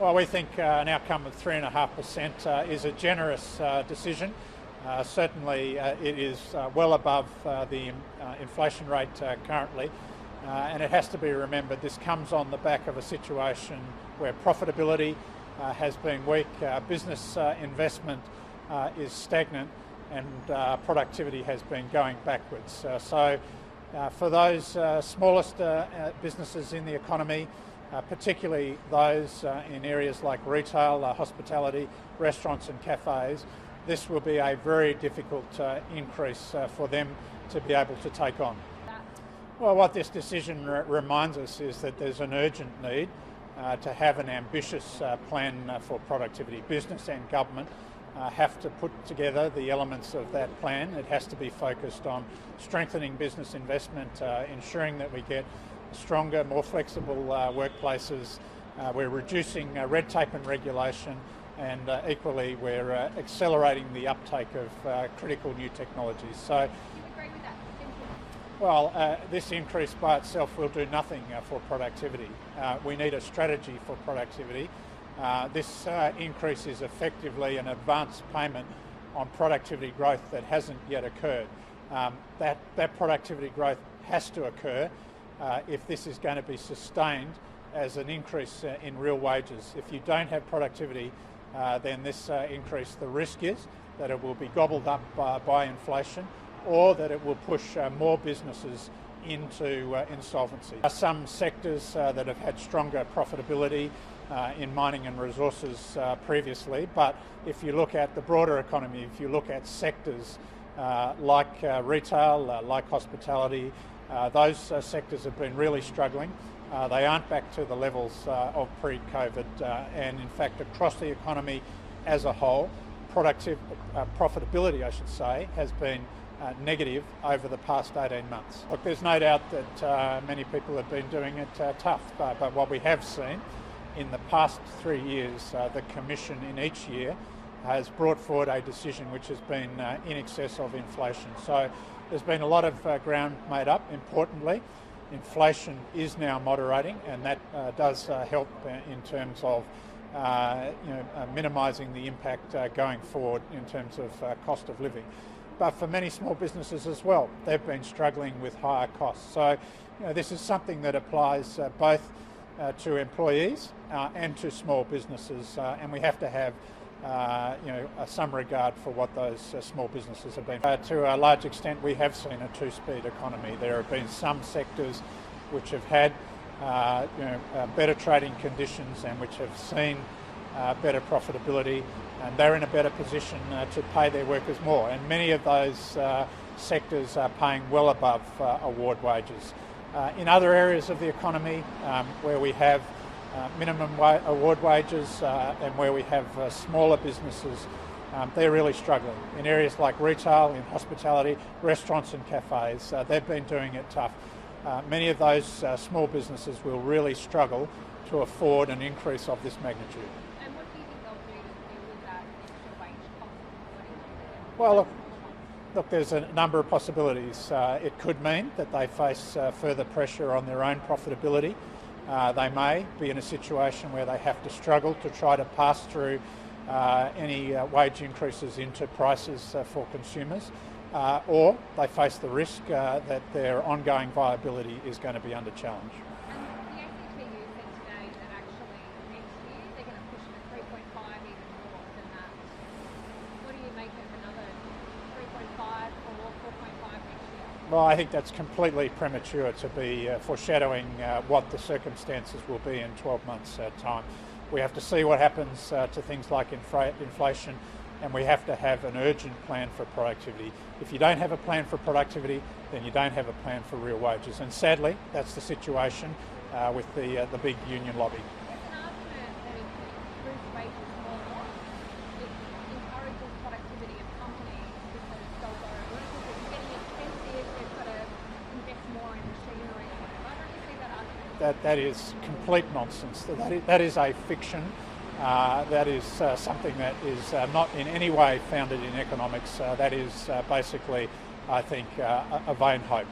Well, we think an outcome of 3.5% is a generous decision. Certainly it is well above the inflation rate currently, and it has to be remembered this comes on the back of a situation where profitability has been weak, business investment is stagnant, and productivity has been going backwards. So for those smallest businesses in the economy, particularly those in areas like retail, hospitality, restaurants and cafes, this will be a very difficult increase for them to be able to take on. Well, what this decision reminds us is that there's an urgent need to have an ambitious plan for productivity. Business and government have to put together the elements of that plan. It has to be focused on strengthening business investment, ensuring that we get stronger, more flexible workplaces. We're reducing red tape and regulation, and equally we're accelerating the uptake of critical new technologies. So, do you agree with that? Well, this increase by itself will do nothing for productivity. We need a strategy for productivity. This increase is effectively an advance payment on productivity growth that hasn't yet occurred. That productivity growth has to occur if this is going to be sustained as an increase in real wages. If you don't have productivity, then this increase, the risk is that it will be gobbled up by inflation, or that it will push more businesses into insolvency. There are some sectors that have had stronger profitability in mining and resources previously, but if you look at the broader economy, if you look at sectors like retail, like hospitality, those sectors have been really struggling. They aren't back to the levels of pre-COVID, and in fact across the economy as a whole, profitability, I should say, has been negative over the past 18 months. Look, there's no doubt that many people have been doing it tough, but what we have seen in the past 3 years, the Commission in each year has brought forward a decision which has been in excess of inflation. So there's been a lot of ground made up. Importantly, inflation is now moderating, and that does help in terms of minimising the impact going forward in terms of cost of living. But for many small businesses as well, they've been struggling with higher costs. So this is something that applies both to employees and to small businesses, and we have to have some regard for what those small businesses have been. To a large extent, we have seen a two-speed economy. There have been some sectors which have had better trading conditions and which have seen better profitability, and they're in a better position to pay their workers more. And many of those sectors are paying well above award wages. In other areas of the economy where we have minimum award wages and where we have smaller businesses, they're really struggling. In areas like retail, in hospitality, restaurants and cafes, they've been doing it tough. Many of those small businesses will really struggle to afford an increase of this magnitude. And what do you think they'll do to deal with that extra wage cost? Well, look, there's a number of possibilities. It could mean that they face further pressure on their own profitability. They may be in a situation where they have to struggle to try to pass through any wage increases into prices for consumers, or they face the risk that their ongoing viability is going to be under challenge. And the ACCU said today that actually next year they're going to push it to 3.5, even more than that. What do you make of another 3.5 or 4.5 next year? Well, I think that's completely premature to be foreshadowing what the circumstances will be in 12 months' time. We have to see what happens to things like inflation, and we have to have an urgent plan for productivity. If you don't have a plan for productivity, then you don't have a plan for real wages. And sadly, that's the situation with the big union lobby. There's an argument that if you improve wages more, it encourages productivity of companies because they'll go, workers are getting expensive, they've got to invest more in machinery or whatever. Don't you see that argument? That is complete nonsense. That is a fiction. That is something that is not in any way founded in economics. That is basically, I think, a vain hope.